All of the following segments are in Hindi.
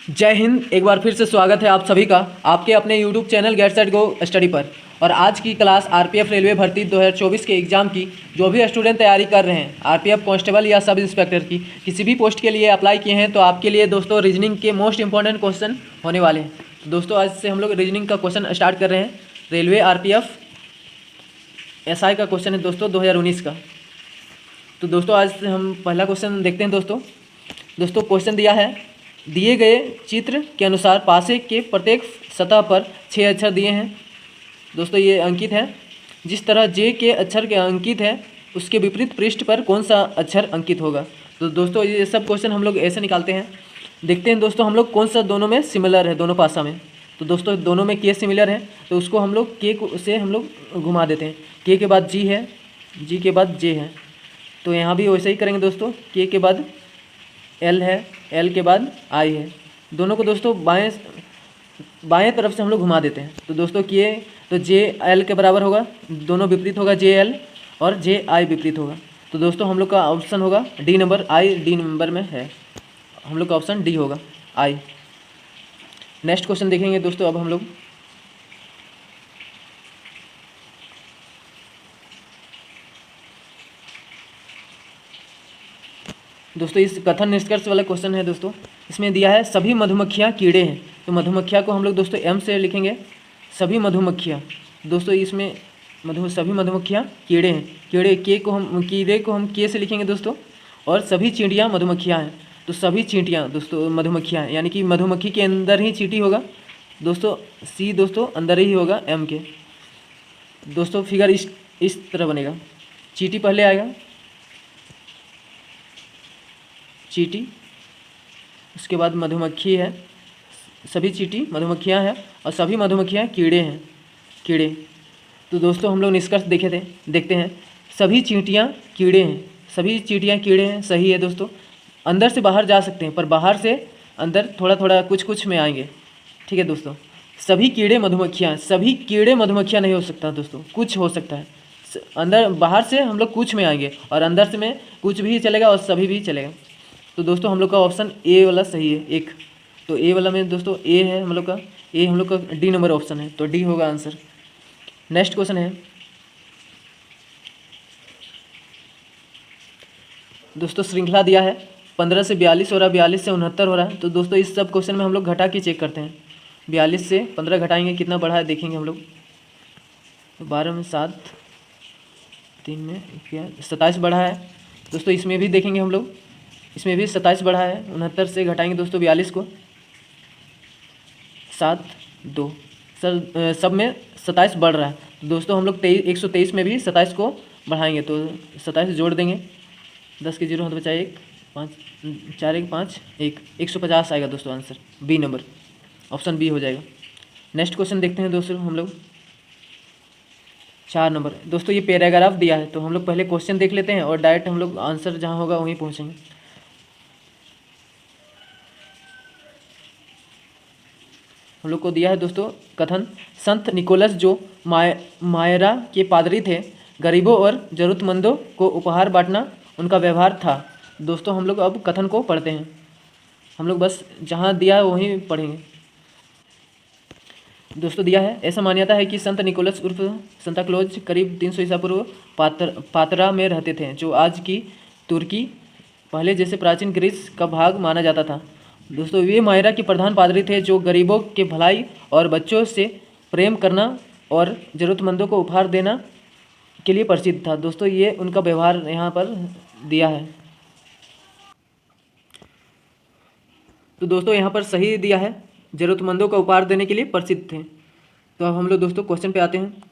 जय हिंद। एक बार फिर से स्वागत है आप सभी का आपके अपने YouTube channel get set go study पर। और आज की क्लास आरपीएफ रेलवे भर्ती 2024 के एग्ज़ाम की जो भी स्टूडेंट तैयारी कर रहे हैं आरपीएफ कांस्टेबल या सब इंस्पेक्टर की किसी भी पोस्ट के लिए अप्लाई किए हैं तो आपके लिए दोस्तों रीजनिंग के मोस्ट इंपॉर्टेंट क्वेश्चन होने वाले हैं। तो दोस्तों आज से हम लोग रीजनिंग का क्वेश्चन स्टार्ट कर रहे हैं। रेलवे आरपीएफ एसआई का क्वेश्चन है दोस्तों 2019 का। तो दोस्तों आज से हम पहला क्वेश्चन देखते हैं। दोस्तों क्वेश्चन दिया है, दिए गए चित्र के अनुसार पासे के प्रत्येक सतह पर 6 अक्षर दिए हैं। दोस्तों ये अंकित है। जिस तरह जे के अक्षर के अंकित है उसके विपरीत पृष्ठ पर कौन सा अक्षर अंकित होगा। तो दोस्तों ये सब क्वेश्चन हम लोग ऐसे निकालते हैं। देखते हैं दोस्तों हम लोग कौन सा दोनों में सिमिलर है, दोनों पासा में। तो दोस्तों दोनों में के सिमिलर है तो उसको हम लोग के से हम लोग घुमा देते हैं। के बाद जी है, जी के बाद जे है, तो यहाँ भी वैसे ही करेंगे दोस्तों। के बाद एल है, एल के बाद आई है। दोनों को दोस्तों बाएं तरफ से हम लोग घुमा देते हैं। तो दोस्तों तो जे एल के बराबर होगा, दोनों विपरीत होगा, जे एल और जे आई विपरीत होगा। तो दोस्तों हम लोग का ऑप्शन होगा D number, I D number में है, हम लोग का ऑप्शन डी होगा, आई। नेक्स्ट क्वेश्चन देखेंगे दोस्तों अब हम लोग। दोस्तों इस कथन निष्कर्ष वाला क्वेश्चन है दोस्तों। इसमें दिया है सभी मधुमक्खियाँ कीड़े हैं। तो मधुमक्खियाँ को हम लोग दोस्तों एम से लिखेंगे, सभी मधुमक्खियाँ। दोस्तों इसमें सभी मधुमक्खियाँ कीड़े हैं। कीड़े को हम के से लिखेंगे दोस्तों। और सभी चींटियाँ मधुमक्खियाँ हैं, तो सभी चींटियाँ दोस्तों मधुमक्खियाँ हैं, यानी कि मधुमक्खी के अंदर ही चींटी होगा दोस्तों, सी दोस्तों अंदर ही होगा एम के। दोस्तों फिगर इस तरह बनेगा, चींटी पहले आएगा, चींटी, उसके बाद मधुमक्खी है, सभी चींटी मधुमक्खियाँ हैं और सभी मधुमक्खियाँ कीड़े हैं, कीड़े। तो दोस्तों हम लोग निष्कर्ष देखते हैं। सभी चींटियाँ कीड़े हैं, सभी चींटियाँ कीड़े हैं, सही है दोस्तों। अंदर से बाहर जा सकते हैं पर बाहर से अंदर थोड़ा थोड़ा कुछ में आएंगे, ठीक है दोस्तों। सभी कीड़े मधुमक्खियाँ नहीं हो सकता दोस्तों, कुछ हो सकता है। अंदर बाहर से हम लोग कुछ में आएंगे और अंदर से में कुछ भी चलेगा और सभी भी चलेगा। तो दोस्तों हम लोग का ऑप्शन ए वाला सही है, एक। तो ए वाला में दोस्तों ए है हम लोग का डी नंबर ऑप्शन है, तो डी होगा आंसर। नेक्स्ट क्वेश्चन है दोस्तों, श्रृंखला दिया है 15 से 42 हो रहा है, 42 से 69 हो रहा है। तो दोस्तों इस सब क्वेश्चन में हम लोग घटा के चेक करते हैं। 42 से 15 घटाएंगे कितना बढ़ा है देखेंगे हम लोग। 12 में 7, 3 में 27 बढ़ा है दोस्तों। इसमें भी देखेंगे हम लोग, इसमें भी 27 बढ़ा है। 69 से घटाएंगे दोस्तों 42 को, 7, 2, सर सब में 27 बढ़ रहा है। तो दोस्तों हम लोग 123 में भी 27 को बढ़ाएंगे, तो 27 जोड़ देंगे, 10 के 0 हाथ बचा 1, 5, 4, 1, 5, 1, 150 आएगा दोस्तों answer, B number, option B हो जाएगा। नेक्स्ट क्वेश्चन देखते हैं दोस्तों हम लोग, 4 नंबर। दोस्तों ये पैराग्राफ दिया है तो हम लोग पहले क्वेश्चन देख लेते हैं और डायरेक्ट हम लोग आंसर जहाँ होगा वहीं पहुँचेंगे। हम लोग को दिया है दोस्तों कथन, संत निकोलस जो मायरा के पादरी थे, गरीबों और ज़रूरतमंदों को उपहार बांटना उनका व्यवहार था। दोस्तों हम लोग अब कथन को पढ़ते हैं, हम लोग बस जहाँ दिया है वहीं पढ़ेंगे। दोस्तों दिया है, ऐसा मान्यता है कि संत निकोलस उर्फ संता क्लॉज करीब 300 ईसा पूर्व पातरा में रहते थे, जो आज की तुर्की, पहले जैसे प्राचीन ग्रीस का भाग माना जाता था। दोस्तों वे मायरा के प्रधान पादरी थे जो गरीबों के भलाई और बच्चों से प्रेम करना और ज़रूरतमंदों को उपहार देना के लिए प्रसिद्ध था। दोस्तों ये उनका व्यवहार यहाँ पर दिया है। तो दोस्तों यहाँ पर सही दिया है, ज़रूरतमंदों को उपहार देने के लिए प्रसिद्ध थे। तो अब हम लोग दोस्तों क्वेश्चन पे आते हैं।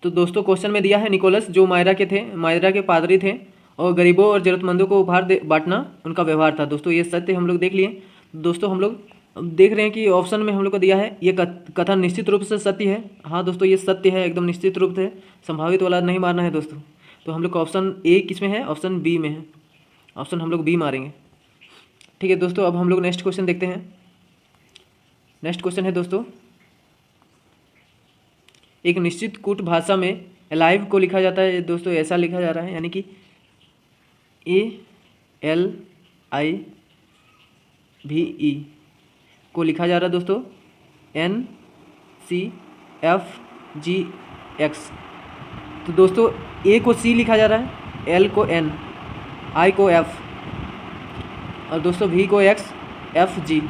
तो दोस्तों क्वेश्चन में दिया है निकोलस जो मायरा के पादरी थे और गरीबों और ज़रूरतमंदों को उपहार बांटना उनका व्यवहार था। दोस्तों ये सत्य हम लोग देख लिए। दोस्तों हम लोग देख रहे हैं कि ऑप्शन में हम लोग को दिया है ये कथन निश्चित रूप से सत्य है। हाँ दोस्तों ये सत्य है, एकदम निश्चित रूप से, संभावित वाला नहीं मारना है दोस्तों। तो हम लोग का ऑप्शन ए किस में है, ऑप्शन बी में है, ऑप्शन हम लोग बी मारेंगे, ठीक है दोस्तों। अब हम लोग नेक्स्ट क्वेश्चन देखते हैं। नेक्स्ट क्वेश्चन है दोस्तों, एक निश्चित कूट भाषा में अलाइव को लिखा जाता है दोस्तों, ऐसा लिखा जा रहा है, यानी कि ALI भी ई को लिखा जा रहा है दोस्तों NCFGX। तो दोस्तों ए को C लिखा जा रहा है, L को N, I को F और दोस्तों V को X, FG।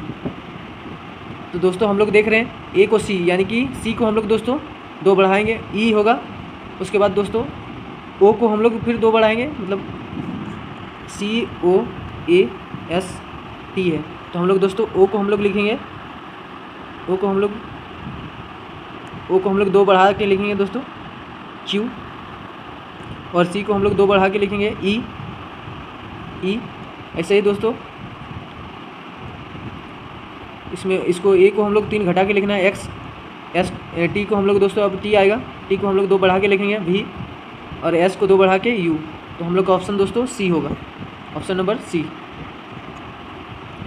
तो दोस्तों हम लोग देख रहे हैं ए को C, यानी कि C को हम लोग दोस्तों 2 बढ़ाएंगे, E होगा। उसके बाद दोस्तों O को हम लोग फिर 2 बढ़ाएंगे, मतलब COAST है। तो हम लोग दोस्तों O को हम लोग लिखेंगे, O को हम लोग 2 बढ़ा के लिखेंगे दोस्तों Q, और C को हम लोग 2 बढ़ा के लिखेंगे E। ऐसे ही दोस्तों इसको A को हम लोग 3 घटा के लिखना है X। T को हम लोग दोस्तों, अब T आएगा, T को हम लोग 2 बढ़ा के लिखेंगे V, और S को 2 बढ़ा के U। तो हम लोग का ऑप्शन दोस्तों C होगा, option number C,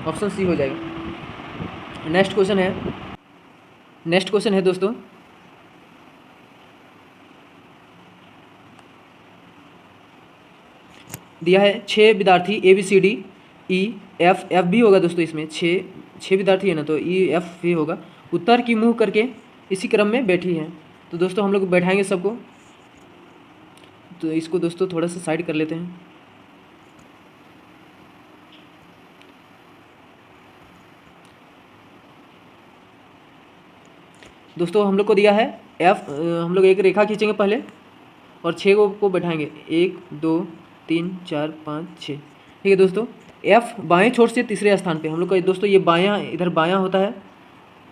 option C हो जाएगा। नेक्स्ट क्वेश्चन है दोस्तों, दिया है 6 विद्यार्थी ABCDEF भी होगा दोस्तों, इसमें 6 विद्यार्थी है ना, तो EF भी होगा, उत्तर की मुँह करके इसी क्रम में बैठी हैं। तो दोस्तों हम लोग बैठाएंगे सबको, तो इसको दोस्तों थोड़ा सा साइड कर लेते हैं। दोस्तों हम लोग को दिया है F, हम लोग एक रेखा खींचेंगे पहले और 6 को बैठाएंगे, 1 2 3 4 5 6। ठीक है दोस्तों, F बाएं छोर से तीसरे स्थान पे हम लोग का दोस्तों, ये बायां इधर बायां होता है,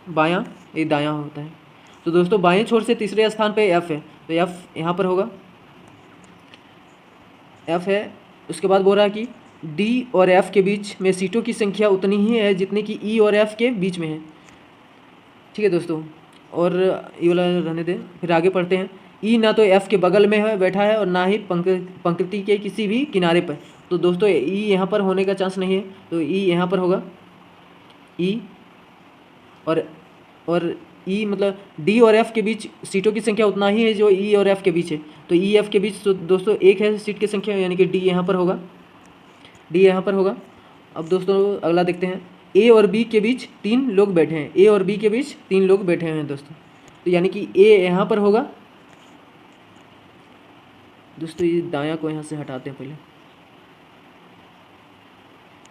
बायां ये दायां होता है। तो दोस्तों बाएं छोर से तीसरे स्थान पे F है, तो F यहाँ पर होगा, F है। उसके बाद बोल रहा है कि D और F के बीच में सीटों की संख्या उतनी ही है जितनी कि E और F के बीच में है। ठीक है दोस्तों, और ये वाला रहने दें, फिर आगे पढ़ते हैं। E ना तो F के बगल में है बैठा है और ना ही पंक्ति के किसी भी किनारे पर। तो दोस्तों E यहाँ पर होने का चांस नहीं है, तो E यहाँ पर होगा, E और E मतलब D और F के बीच सीटों की संख्या उतना ही है जो E और F के बीच है। तो E F के बीच तो दोस्तों 1 है सीट की संख्या, यानी कि D यहाँ पर होगा, D यहाँ पर होगा। अब दोस्तों अगला देखते हैं, A और B के बीच 3 लोग बैठे हैं, A और B के बीच 3 लोग बैठे हैं दोस्तों, तो यानी कि A यहाँ पर होगा। दोस्तों ये दायां को यहाँ से हटाते हैं, पहले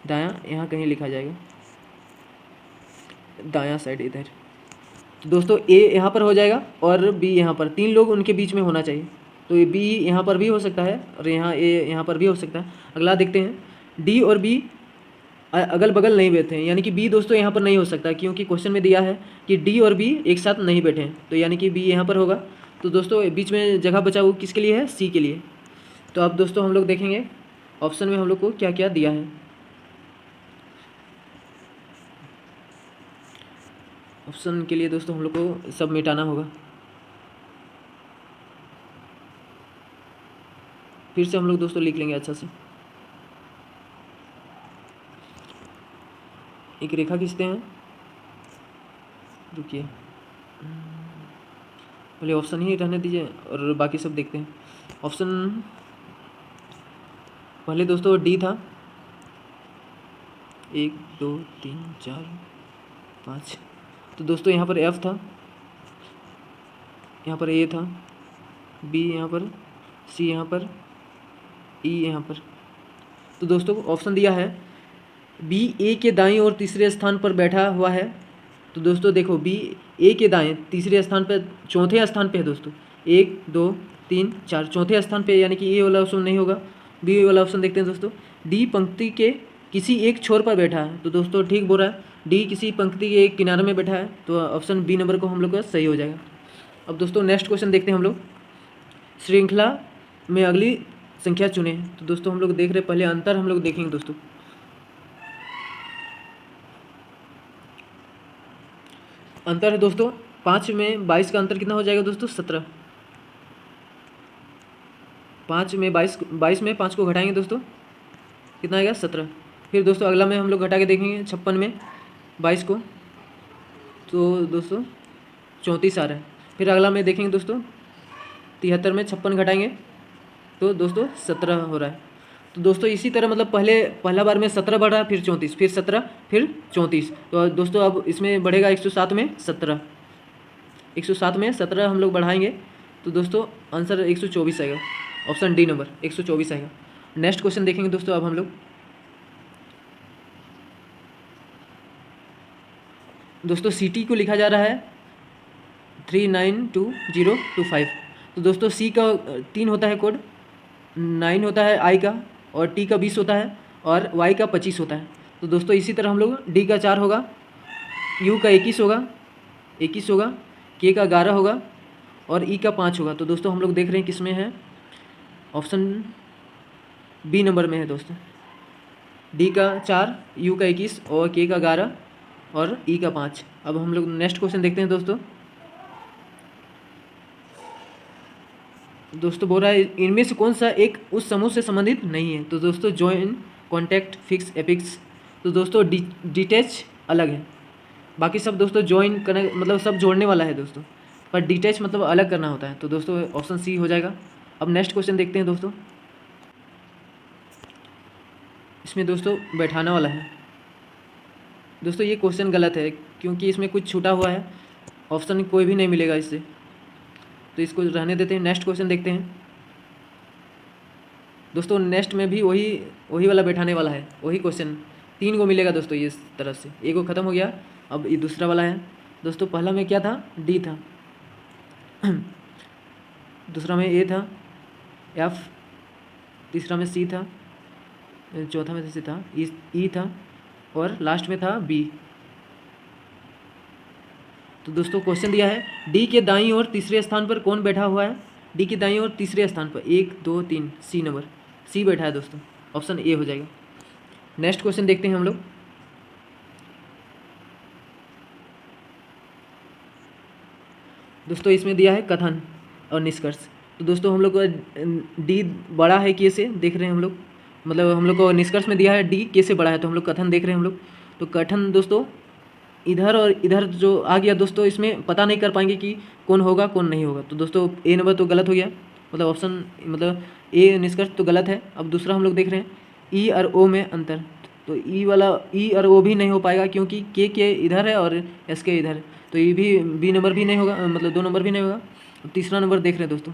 दायां यहाँ कहीं लिखा जाएगा, दायां साइड इधर। तो दोस्तों A यहाँ पर हो जाएगा और B यहाँ पर, 3 लोग उनके बीच में होना चाहिए। तो ये B यहाँ पर भी हो सकता है और यहाँ A यहाँ पर भी हो सकता है। अगला देखते हैं, D और B अगल बगल नहीं बैठे हैं, यानी कि B दोस्तों यहाँ पर नहीं हो सकता, क्योंकि क्वेश्चन में दिया है कि D और B एक साथ नहीं बैठे हैं, तो यानी कि B यहाँ पर होगा। तो दोस्तों बीच में जगह बचा वो किसके लिए है, C के लिए। तो अब दोस्तों हम लोग देखेंगे ऑप्शन में हम लोग को क्या क्या दिया है। ऑप्शन के लिए दोस्तों हम लोग को सब मिटाना होगा, फिर से हम लोग दोस्तों लिख लेंगे अच्छा से। एक रेखा खींचते हैं, रुकिए पहले ऑप्शन ही रहने दीजिए और बाकी सब देखते हैं। ऑप्शन पहले दोस्तों D था, 1 2 3 4 5। तो दोस्तों यहाँ पर F था, यहाँ पर A था, B यहाँ पर, C यहाँ पर, E यहाँ पर। तो दोस्तों ऑप्शन दिया है B A के दाईं और तीसरे स्थान पर बैठा हुआ है। तो दोस्तों देखो B A के दाएं तीसरे स्थान पर, चौथे स्थान पे है दोस्तों, 1 2 3 4, चौथे स्थान पे, यानी कि A वाला ऑप्शन नहीं होगा, B वाला ऑप्शन देखते हैं दोस्तों। D पंक्ति के किसी एक छोर पर बैठा है, तो दोस्तों ठीक बोल रहा है, D किसी पंक्ति के एक किनारे में बैठा है, तो ऑप्शन B नंबर को हम लोग का सही हो जाएगा। अब दोस्तों नेक्स्ट क्वेश्चन देखते हैं हम लोग, श्रृंखला में अगली संख्या चुने। तो दोस्तों हम लोग देख रहे हैं, पहले अंतर हम लोग देखेंगे दोस्तों। अंतर है दोस्तों 5 में 22 का अंतर कितना हो जाएगा दोस्तों, 17। 5 में 22 में 5 को घटाएंगे दोस्तों, कितना आएगा, 17। फिर दोस्तों अगला में हम लोग घटा के देखेंगे 56 में 22 को, तो दोस्तों 34 आ रहा है। फिर अगला में देखेंगे दोस्तों 73 में 56 घटाएंगे, तो दोस्तों 17 हो रहा है। तो दोस्तों इसी तरह मतलब पहला बार में 17 बढ़ रहा है, फिर 34, फिर 17, फिर 34। तो दोस्तों अब इसमें बढ़ेगा 107 में 17, 107 में 17 हम लोग बढ़ाएंगे तो दोस्तों आंसर 124 आएगा। ऑप्शन डी नंबर 124 आएगा। नेक्स्ट क्वेश्चन देखेंगे दोस्तों अब हम लोग। दोस्तों सी को लिखा जा रहा है 392025। तो दोस्तों सी का 3 होता है कोड, 9 होता है आई का, और टी का 20 होता है, और वाई का 25 होता है। तो दोस्तों इसी तरह हम लोग डी का 4 होगा, यू का 21 होगा, 21 होगा, के का 11 होगा, और ई का 5 होगा। तो दोस्तों हम लोग देख रहे हैं किस में है, ऑप्शन बी नंबर में है दोस्तों। डी का 4, यू का 21 और के का 11 और ई का 5। अब हम लोग नेक्स्ट क्वेश्चन देखते हैं दोस्तों। दोस्तों बोल रहा है इनमें से कौन सा एक उस समूह से संबंधित नहीं है। तो दोस्तों जॉइन, कॉन्टैक्ट, फिक्स, एपिक्स। तो दोस्तों डिटैच अलग है, बाकी सब दोस्तों जॉइन कनेक्ट मतलब सब जोड़ने वाला है दोस्तों, पर डिटैच मतलब अलग करना होता है। तो दोस्तों ऑप्शन सी हो जाएगा। अब नेक्स्ट क्वेश्चन देखते हैं दोस्तों। इसमें दोस्तों बैठाना वाला है। दोस्तों ये क्वेश्चन गलत है क्योंकि इसमें कुछ छूटा हुआ है, ऑप्शन कोई भी नहीं मिलेगा इससे, तो इसको रहने देते हैं। नेक्स्ट क्वेश्चन देखते हैं दोस्तों। नेक्स्ट में भी वही वाला बैठाने वाला है, वही क्वेश्चन 3 को मिलेगा दोस्तों। ये इस तरफ से एक को ख़त्म हो गया, अब ये दूसरा वाला है दोस्तों। पहला में क्या था, डी था, दूसरा में ए था, एफ, तीसरा में सी था, चौथा में से था ई था, और लास्ट में था बी। तो दोस्तों क्वेश्चन दिया है डी के दाईं ओर तीसरे स्थान पर कौन बैठा हुआ है। डी के दाईं ओर तीसरे स्थान पर 1 2 3 सी नंबर, सी बैठा है दोस्तों, ऑप्शन ए हो जाएगा। नेक्स्ट क्वेश्चन देखते हैं हम लोग। दोस्तों इसमें दिया है कथन और निष्कर्ष। तो दोस्तों हम लोग को डी बड़ा है के से देख रहे हैं हम लोग, मतलब हम लोग को निष्कर्ष में दिया है डी के से बड़ा है, तो हम लोग कथन देख रहे हैं हम लोग। तो कथन दोस्तों इधर और इधर जो आ गया दोस्तों, इसमें पता नहीं कर पाएंगे कि कौन होगा कौन नहीं होगा। तो दोस्तों ए नंबर तो गलत हो गया, मतलब ऑप्शन मतलब ए निष्कर्ष तो गलत है। अब दूसरा हम लोग देख रहे हैं ई और ओ में अंतर। तो ई और ओ भी नहीं हो पाएगा क्योंकि के इधर है और एस के इधर है, तो ये भी बी नंबर भी नहीं होगा, मतलब 2 नंबर भी नहीं होगा। अब तीसरा नंबर देख रहे हैं दोस्तों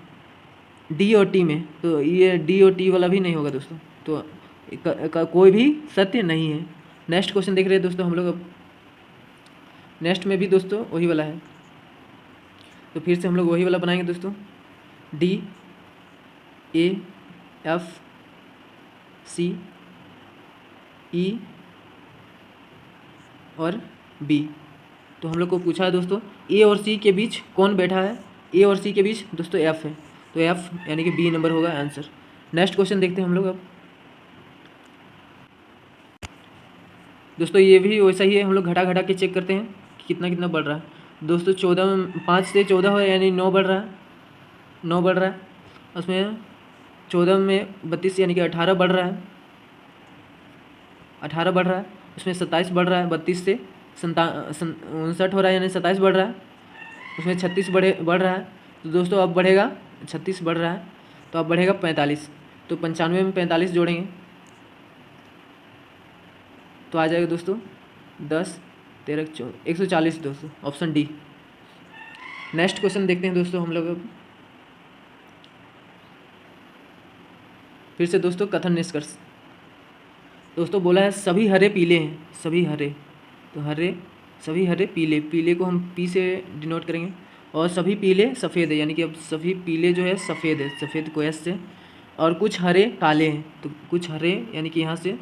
डी और टी में, तो ये डी और टी वाला भी नहीं होगा दोस्तों, तो कोई भी सत्य नहीं है। नेक्स्ट क्वेश्चन देख रहे हैं दोस्तों हम लोग। अब नेक्स्ट में भी दोस्तों वही वाला है, तो फिर से हम लोग वही वाला बनाएंगे दोस्तों। डी, ए, एफ, सी, ई और बी। तो हम लोग को पूछा है दोस्तों ए और सी के बीच कौन बैठा है। ए और सी के बीच दोस्तों एफ है, तो एफ यानी कि बी नंबर होगा आंसर। नेक्स्ट क्वेश्चन देखते हैं हम लोग। अब दोस्तों ये भी वैसा ही है, हम लोग घटा के चेक करते हैं कि कितना कितना बढ़ रहा है। दोस्तों 14 में 5 से 14 हो यानी 9 बढ़ रहा है, 9 बढ़ रहा है। उसमें 14 में 32 यानी कि 18 बढ़ रहा है, 18 बढ़ रहा है। उसमें 27 बढ़ रहा है, 32 से 59 हो रहा है यानी 27 बढ़ रहा है। उसमें 36 बढ़ रहा है, तो दोस्तों अब बढ़ेगा 36 बढ़ रहा है, तो अब बढ़ेगा 45। तो 95 में 45 जोड़ेंगे तो आ जाएगा दोस्तों 10 13 14 140 दोस्तों, ऑप्शन डी। नेक्स्ट क्वेश्चन देखते हैं दोस्तों हम लोग। अब फिर से दोस्तों कथन निष्कर्ष। दोस्तों बोला है सभी हरे पीले हैं, सभी हरे, तो सभी हरे पीले, पीले को हम पी से डिनोट करेंगे, और सभी पीले सफ़ेद है यानी कि अब सभी पीले जो है सफ़ेद है, सफ़ेद को एस से, और कुछ हरे काले हैं, तो कुछ हरे यानी कि यहाँ से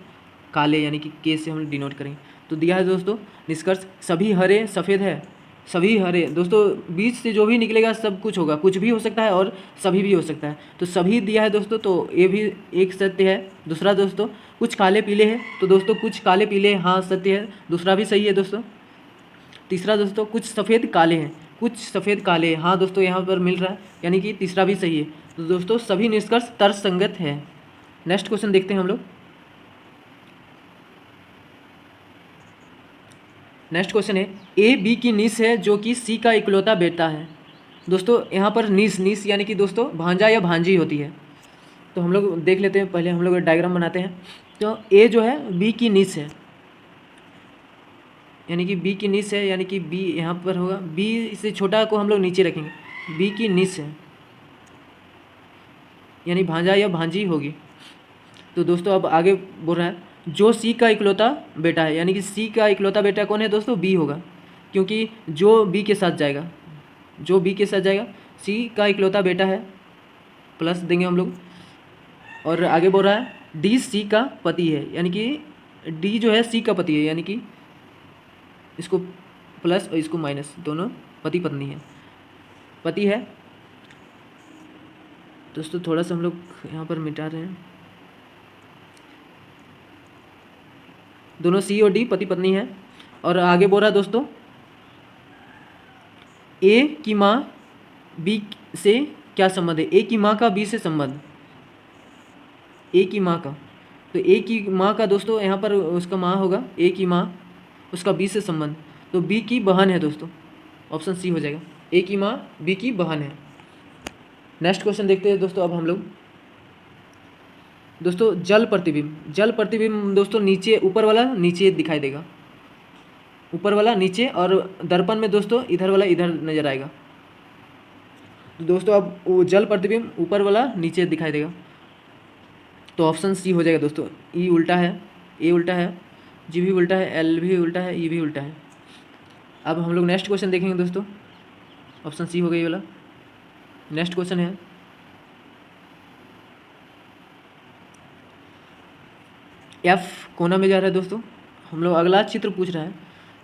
काले यानी कि के से हम डिनोट करेंगे। तो दिया है दोस्तों निष्कर्ष सभी हरे सफ़ेद है, सभी हरे दोस्तों बीच से जो भी निकलेगा सब कुछ होगा, कुछ भी हो सकता है और सभी भी हो सकता है। तो सभी दिया है दोस्तों, तो ये भी एक सत्य है। दूसरा दोस्तों कुछ काले पीले हैं, तो दोस्तों कुछ काले पीले हाँ सत्य है, दूसरा भी सही है दोस्तों। तीसरा दोस्तों कुछ सफ़ेद काले हैं, कुछ सफ़ेद काले हैं, हाँ दोस्तों यहाँ पर मिल रहा है यानी कि तीसरा भी सही है। तो दोस्तों सभी निष्कर्ष तर्कसंगत है। नेक्स्ट क्वेश्चन देखते हैं हम लोग। नेक्स्ट क्वेश्चन है ए बी की नीस है जो कि सी का इकलौता बेटा है। दोस्तों यहाँ पर नीस यानी कि दोस्तों भांजा या भांजी होती है, तो हम लोग देख लेते हैं, पहले हम लोग डायग्राम बनाते हैं। तो ए जो है बी की नीच है, यानी कि बी की नीच है, यानी कि बी यहाँ पर होगा, बी से छोटा को हम लोग नीचे रखेंगे, बी की नीच है यानी भांजा या भांजी होगी। तो दोस्तों अब आगे बोल रहा है जो सी का इकलौता बेटा है, यानी कि सी का इकलौता बेटा कौन है दोस्तों, बी होगा, क्योंकि जो बी के साथ जाएगा, जो बी के साथ जाएगा, सी का इकलौता बेटा है, प्लस देंगे हम लोग। और आगे बोल रहा है डी सी का पति है, यानी कि डी जो है सी का पति है, यानी कि इसको प्लस और इसको माइनस, दोनों पति पत्नी है, पति है। दोस्तों थोड़ा सा हम लोग यहाँ पर मिटा रहे हैं, दोनों सी और डी पति पत्नी है। और आगे बोल रहा है दोस्तों ए की माँ बी से क्या संबंध है, ए की माँ का बी से संबंध, ए की माँ का, तो ए की माँ का दोस्तों यहाँ पर उसका माँ होगा, ए की माँ, उसका बी से संबंध, तो बी की बहन है दोस्तों, ऑप्शन सी हो जाएगा, ए की माँ बी की बहन है। नेक्स्ट क्वेश्चन देखते हैं दोस्तों अब हम लोग। दोस्तों जल प्रतिबिंब, जल प्रतिबिंब दोस्तों नीचे, ऊपर वाला नीचे दिखाई देगा, ऊपर वाला नीचे, और दर्पण में दोस्तों इधर वाला इधर नजर आएगा। तो दोस्तों अब वो जल प्रतिबिंब ऊपर वाला नीचे दिखाई देगा, तो ऑप्शन सी हो जाएगा दोस्तों। ई उल्टा है, ए उल्टा है, जी भी उल्टा है, एल भी उल्टा है, ई भी उल्टा है। अब हम लोग नेक्स्ट क्वेश्चन देखेंगे दोस्तों, ऑप्शन सी हो गई वाला। नेक्स्ट क्वेश्चन है एफ कोना में जा रहा है दोस्तों, हम लोग अगला चित्र पूछ रहा है।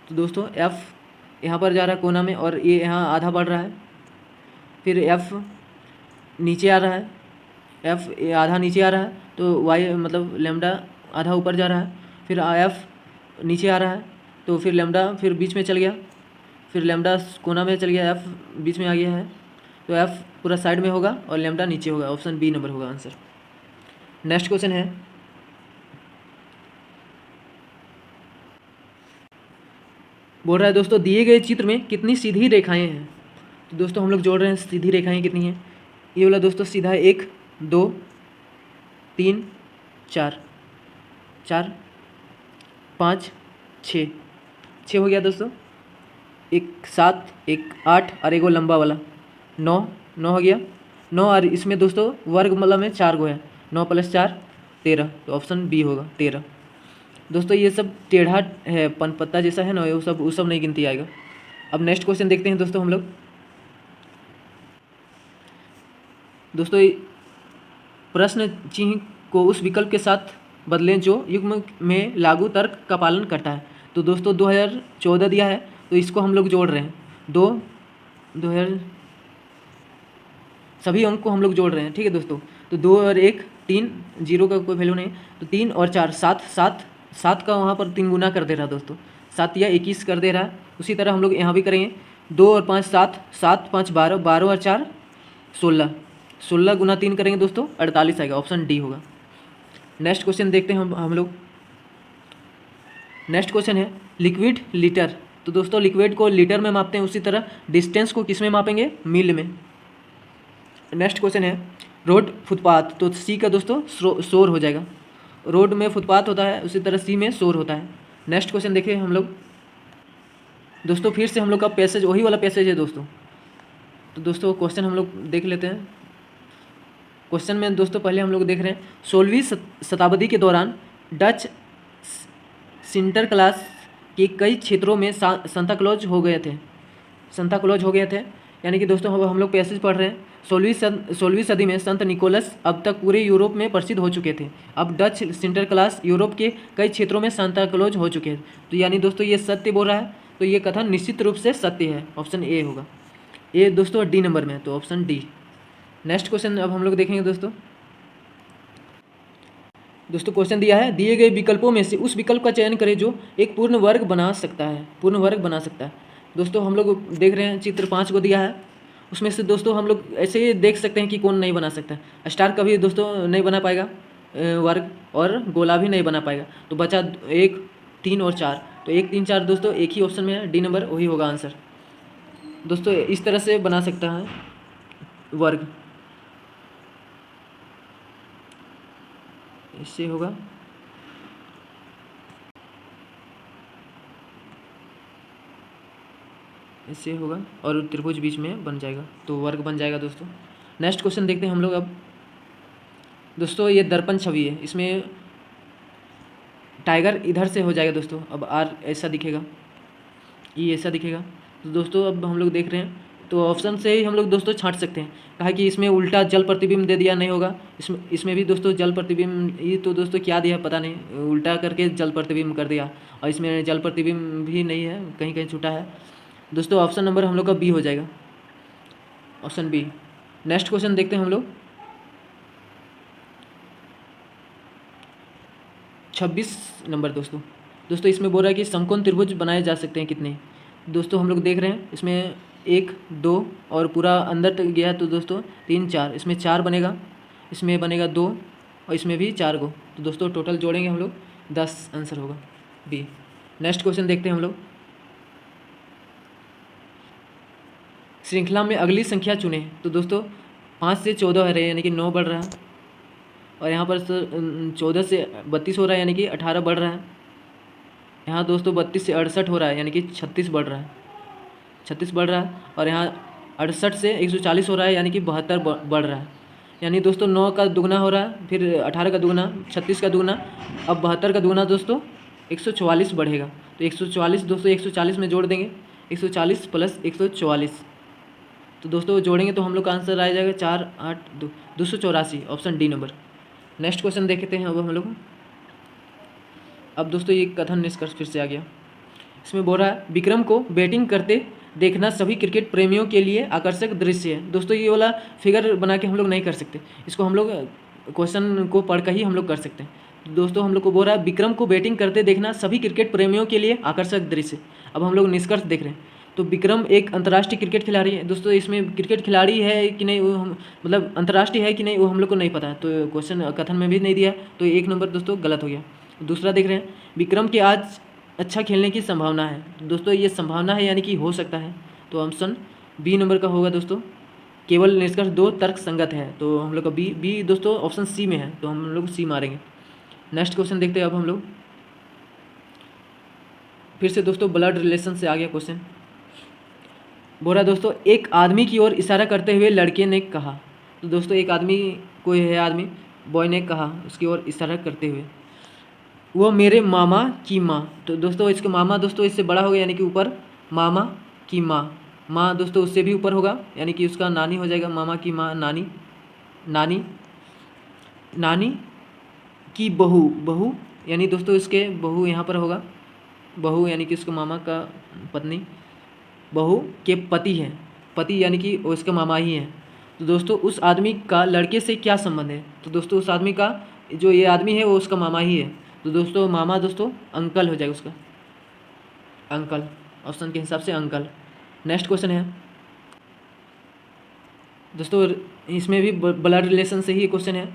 तो दोस्तों एफ यहाँ पर जा रहा है कोना में, और ये यहाँ आधा बढ़ रहा है, फिर एफ नीचे आ रहा है, एफ आधा नीचे आ रहा है, तो वाई मतलब लेमडा आधा ऊपर जा रहा है, फिर एफ नीचे आ रहा है, तो फिर लेमडा फिर बीच में चल गया, फिर लेमडा कोना में चल गया, एफ बीच में आ गया है, तो एफ पूरा साइड में होगा और लेमडा नीचे होगा, ऑप्शन बी नंबर होगा आंसर। नेक्स्ट क्वेश्चन है बोल रहा है दोस्तों दिए गए चित्र में कितनी सीधी रेखाएं हैं। तो दोस्तों हम लोग जोड़ रहे हैं सीधी रेखाएं कितनी हैं। ये वाला दोस्तों सीधा है 1 2 3 4 4 5 6 6 हो गया दोस्तों, एक 7 एक 8 और एक वो लंबा वाला 9 9 हो गया 9, और इसमें दोस्तों वर्ग मतलब में 4 गो है, 9 + 4 13, तो ऑप्शन बी होगा 13। दोस्तों ये सब टेढ़ा है, पत्ता जैसा है ना, वो सब नहीं गिनती आएगा। अब नेक्स्ट क्वेश्चन देखते हैं दोस्तों हम लोग। दोस्तों प्रश्न चिन्ह को उस विकल्प के साथ बदलें जो युग्म में लागू तर्क का पालन करता है। तो दोस्तों 2014 दिया है, तो इसको हम लोग जोड़ रहे हैं, 2000 सभी अंक को हम लोग जोड़ रहे हैं, ठीक है दोस्तों। तो 2 और 1 3, जीरो का कोई वैल्यू नहीं, तो 3 और 4 7 7 7 का वहाँ पर 3 गुना कर दे रहा है दोस्तों, 7 या 21 कर दे रहा है। उसी तरह हम लोग यहाँ भी करेंगे, 2 और 5 7, 7 5 12, 12 और 4 16, 16 गुना 3 करेंगे दोस्तों 48 आएगा, ऑप्शन डी होगा। नेक्स्ट क्वेश्चन देखते हैं हम लोग। नेक्स्ट क्वेश्चन है लिक्विड लीटर। तो दोस्तों लिक्विड को लीटर में मापते हैं, उसी तरह डिस्टेंस को किस में मापेंगे, मील में। नेक्स्ट क्वेश्चन है रोड फुटपाथ। तो सी का दोस्तों शोर हो जाएगा, रोड में फुटपाथ होता है, उसी तरह सी में शोर होता है। नेक्स्ट क्वेश्चन देखें हम लोग। दोस्तों फिर से हम लोग का पैसेज वही वाला पैसेज है दोस्तों। तो दोस्तों क्वेश्चन हम लोग देख लेते हैं। क्वेश्चन में दोस्तों पहले हम लोग देख रहे हैं 16वीं शताब्दी के दौरान डच सिंटर क्लास के कई क्षेत्रों में सांता क्लॉज हो गए थे, यानी कि दोस्तों हम लोग पैसेज पढ़ रहे हैं 16वीं सदी में संत निकोलस अब तक पूरे यूरोप में प्रसिद्ध हो चुके थे। अब डच सिंटर क्लास यूरोप के कई क्षेत्रों में सांता क्लॉज हो चुके हैं। तो यानी दोस्तों ये सत्य बोल रहा है, तो ये कथन निश्चित रूप से सत्य है, ऑप्शन ए होगा। ये दोस्तों डी नंबर में है, तो ऑप्शन डी। नेक्स्ट क्वेश्चन अब हम लोग देखेंगे दोस्तों। क्वेश्चन दिया है दिए गए विकल्पों में से उस विकल्प का चयन करें जो एक पूर्ण वर्ग बना सकता है। दोस्तों हम लोग देख रहे हैं चित्र 5 को दिया है, उसमें से दोस्तों हम लोग ऐसे ही देख सकते हैं कि कौन नहीं बना सकता। स्टार कभी दोस्तों नहीं बना पाएगा वर्ग, और गोला भी नहीं बना पाएगा। तो बचा 1 3 और 4, तो 1 3 4 दोस्तों एक ही ऑप्शन में है, डी नंबर वही होगा आंसर। दोस्तों इस तरह से बना सकता है वर्ग। इससे होगा, इससे होगा और त्रिभुज बीच में बन जाएगा, तो वर्ग बन जाएगा दोस्तों। नेक्स्ट क्वेश्चन देखते हैं हम लोग अब। दोस्तों ये दर्पण छवि है, इसमें टाइगर इधर से हो जाएगा दोस्तों। अब आर ऐसा दिखेगा, ई ऐसा दिखेगा। तो दोस्तों अब हम लोग देख रहे हैं, तो ऑप्शन से ही हम लोग दोस्तों छांट सकते हैं। कहा कि इसमें उल्टा जल प्रतिबिंब दे दिया, नहीं होगा। इसमें भी दोस्तों जल प्रतिबिंब, ये तो दोस्तों क्या दिया पता नहीं, उल्टा करके जल प्रतिबिंब कर दिया। और इसमें जल प्रतिबिंब भी नहीं है, कहीं कहीं छूटा है दोस्तों। ऑप्शन नंबर हम लोग का बी हो जाएगा, ऑप्शन बी। नेक्स्ट क्वेश्चन देखते हैं हम लोग। 26 नंबर दोस्तों इसमें बोल रहा है कि समकोण त्रिभुज बनाए जा सकते हैं कितने। दोस्तों हम लोग देख रहे हैं, इसमें 1 2 और पूरा अंदर तक गया तो दोस्तों 3 4, इसमें 4 बनेगा, इसमें बनेगा 2 और इसमें भी 4 को। तो दोस्तों टोटल जोड़ेंगे हम लोग 10, आंसर होगा बी। नेक्स्ट क्वेश्चन देखते हैं हम लोग। श्रृंखला में अगली संख्या चुनें। तो दोस्तों 5 से 14 है रहे, यानी कि 9 बढ़ रहा है। और यहाँ पर 14 से 32 हो रहा है, यानी कि 18 बढ़ रहा है। यहाँ दोस्तों 32 से 68 हो रहा है, यानी कि 36 बढ़ रहा है, 36 बढ़ रहा है। और यहाँ 68 से 140 हो रहा है, यानी कि 72 बढ़ रहा है। यानी दोस्तों 9 का दुगना हो रहा है, फिर 18 का दुगना, 36 का दुगना, अब 72 का दुगना दोस्तों 144 बढ़ेगा। तो 144 दोस्तों 140 में जोड़ देंगे, 140 प्लस 144। तो दोस्तों जोड़ेंगे तो हम लोग का आंसर आ जाएगा 4 8 284, option D number. Next question देखते हैं अब हम लोग। अब दोस्तों ये कथन निष्कर्ष फिर से आ गया। इसमें बोल रहा है विक्रम को बैटिंग करते देखना सभी क्रिकेट प्रेमियों के लिए आकर्षक दृश्य है। दोस्तों ये वाला फिगर बना के हम लोग नहीं कर सकते, इसको हम लोग क्वेश्चन को पढ़ कर ही हम लोग कर सकते हैं। तो दोस्तों हम लोग को बोल रहा है विक्रम को बैटिंग करते देखना सभी क्रिकेट प्रेमियों के लिए आकर्षक दृश्य। अब हम लोग निष्कर्ष देख रहे हैं। तो विक्रम एक अंतर्राष्ट्रीय क्रिकेट खिलाड़ी है। दोस्तों इसमें क्रिकेट खिलाड़ी है कि नहीं, वो हम मतलब अंतर्राष्ट्रीय है कि नहीं वो हम लोग को नहीं पता है, तो क्वेश्चन कथन में भी नहीं दिया, तो 1 नंबर दोस्तों गलत हो गया। दूसरा देख रहे हैं विक्रम के आज अच्छा खेलने की संभावना है। तो दोस्तों ये संभावना है यानी कि हो सकता है, तो ऑप्शन बी नंबर का होगा दोस्तों। केवल निष्कर्ष 2 तर्क संगत है, तो हम लोग का बी दोस्तों ऑप्शन सी में है, तो हम लोग सी मारेंगे। नेक्स्ट क्वेश्चन देखते हैं अब हम लोग। फिर से दोस्तों ब्लड रिलेशन से आ गया क्वेश्चन। बोल रहा दोस्तों एक आदमी की ओर इशारा करते हुए लड़के ने कहा। तो दोस्तों एक आदमी, कोई है आदमी, बॉय ने कहा उसकी ओर इशारा करते हुए, वो मेरे मामा की माँ। तो दोस्तों इसके मामा दोस्तों इससे बड़ा हो गया, यानी कि ऊपर, मामा की माँ। माँ दोस्तों उससे भी ऊपर होगा, यानी कि उसका नानी हो जाएगा। मामा की माँ नानी, नानी, नानी की बहू, बहू यानी दोस्तों इसके बहू यहाँ पर होगा, बहू यानी कि उसके मामा का पत्नी, बहू के पति हैं, पति यानी कि वो इसके मामा ही हैं। तो दोस्तों उस आदमी का लड़के से क्या संबंध है। तो दोस्तों उस आदमी का, जो ये आदमी है वो उसका मामा ही है। तो दोस्तों मामा दोस्तों अंकल हो जाएगा उसका, अंकल, ऑप्शन के हिसाब से अंकल। नेक्स्ट क्वेश्चन है दोस्तों, इसमें भी ब्लड रिलेशन से ही क्वेश्चन है।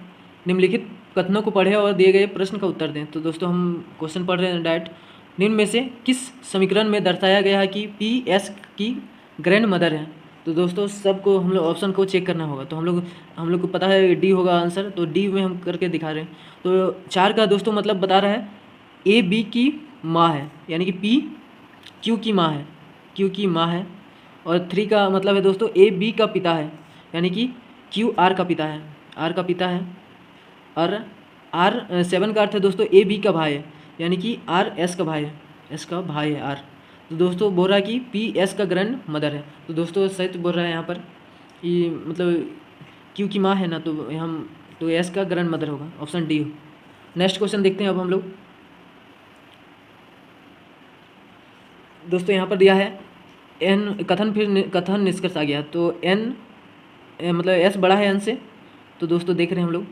निम्नलिखित कथनों को पढ़ें और दिए गए प्रश्न का उत्तर दें। तो दोस्तों हम क्वेश्चन पढ़ रहे हैं डायरेक्ट। निम्न में से किस समीकरण में दर्शाया गया है कि पी एस की ग्रैंड मदर है। तो दोस्तों सबको हम लोग ऑप्शन को चेक करना होगा। तो हम लोग को पता है डी होगा आंसर, तो डी में हम करके दिखा रहे हैं। तो 4 का दोस्तों मतलब बता रहा है ए बी की माँ है, यानी कि पी क्यू की माँ है, क्यू की माँ है। और 3 का मतलब है दोस्तों ए बी का पिता है, यानी कि क्यू आर का पिता है, आर का पिता है। और आर 7 का अर्थ है दोस्तों ए बी का भाई है, यानी कि आर एस का भाई है, एस का भाई है आर। तो दोस्तों बोल रहा है कि पी एस का ग्रैंड मदर है। तो दोस्तों सही तो बोल रहा है यहाँ पर, ये मतलब क्यू की माँ है ना, तो हम तो एस का ग्रैंड मदर होगा, ऑप्शन डी हो। नेक्स्ट क्वेश्चन देखते हैं अब हम लोग। दोस्तों यहाँ पर दिया है एन, कथन फिर कथन निष्कर्ष आ गया। तो एन मतलब एस बड़ा है एन से। तो दोस्तों देख रहे हैं हम लोग,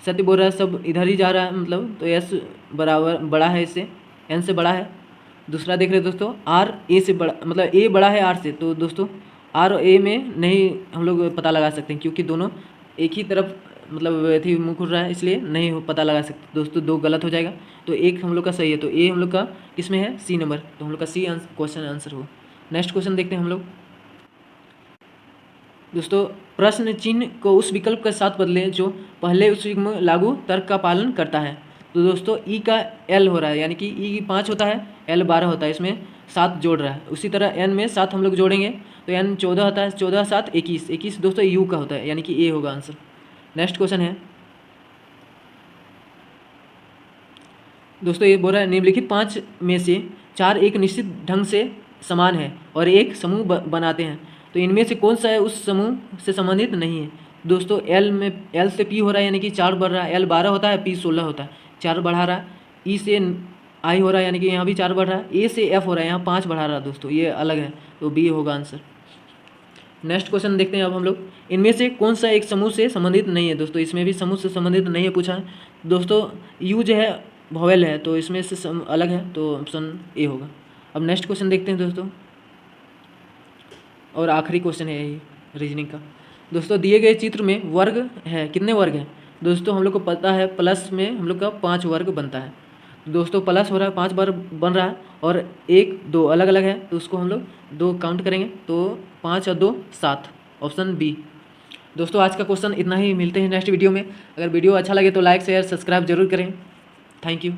सत्य बोल रहा है सब इधर ही जा रहा है, मतलब तो एस बराबर बड़ा है इससे, एन से बड़ा है। दूसरा देख रहे हैं दोस्तों आर ए से बड़ा, मतलब ए बड़ा है आर से। तो दोस्तों आर और ए में नहीं हम लोग पता लगा सकते हैं, क्योंकि दोनों एक ही तरफ मतलब थी मुँह खुल रहा है, इसलिए नहीं हो पता लगा सकते दोस्तों। 2 गलत हो जाएगा, तो 1 हम लोग का सही है। तो ए हम लोग का किसमें है, सी नंबर, तो हम लोग का सी क्वेश्चन आंसर होगा। नेक्स्ट क्वेश्चन देखते हैं हम लोग। दोस्तों प्रश्न चिन्ह को उस विकल्प के साथ बदलें जो पहले उस युग्म लागू तर्क का पालन करता है। तो दोस्तों ई का एल हो रहा है, यानी कि ई 5 होता है, एल 12 होता है, इसमें 7 जोड़ रहा है। उसी तरह एन में 7 हम लोग जोड़ेंगे तो एन 14 होता है, 14 7 21, 21 दोस्तों यू का होता है, यानी कि ए होगा आंसर। नेक्स्ट क्वेश्चन है दोस्तों, ये बोल रहा है निम्नलिखित 5 में से 4 एक निश्चित ढंग से समान है और एक समूह बनाते हैं, तो इनमें से कौन सा है उस समूह से संबंधित नहीं है। दोस्तों एल में एल से पी हो रहा है, यानी कि 4 बढ़ रहा है, एल 12 होता है, पी 16 होता है, 4 बढ़ा रहा है। ई से आई हो रहा है, यानी कि यहाँ भी 4 बढ़ रहा है। ए से एफ हो रहा है, यहाँ 5 बढ़ा रहा है दोस्तों, ये अलग है, तो बी होगा आंसर। नेक्स्ट क्वेश्चन देखते हैं अब हम लोग, इनमें से कौन सा एक समूह से संबंधित नहीं है। दोस्तों इसमें भी समूह से संबंधित नहीं है पूछा है। दोस्तों यू जो है वॉवेल है, तो इसमें से अलग है, तो ऑप्शन ए होगा। अब नेक्स्ट क्वेश्चन देखते हैं दोस्तों, और आखिरी क्वेश्चन है यही रीजनिंग का। दोस्तों दिए गए चित्र में वर्ग है, कितने वर्ग हैं। दोस्तों हम लोग को पता है प्लस में हम लोग का 5 वर्ग बनता है। दोस्तों प्लस हो रहा है, 5 बार बन रहा है, और 1 2 अलग अलग है, तो उसको हम लोग 2 काउंट करेंगे, तो 5 और 2 7, ऑप्शन बी। दोस्तों आज का क्वेश्चन इतना ही, मिलते हैं नेक्स्ट वीडियो में। अगर वीडियो अच्छा लगे तो लाइक शेयर सब्सक्राइब जरूर करें। Thank you.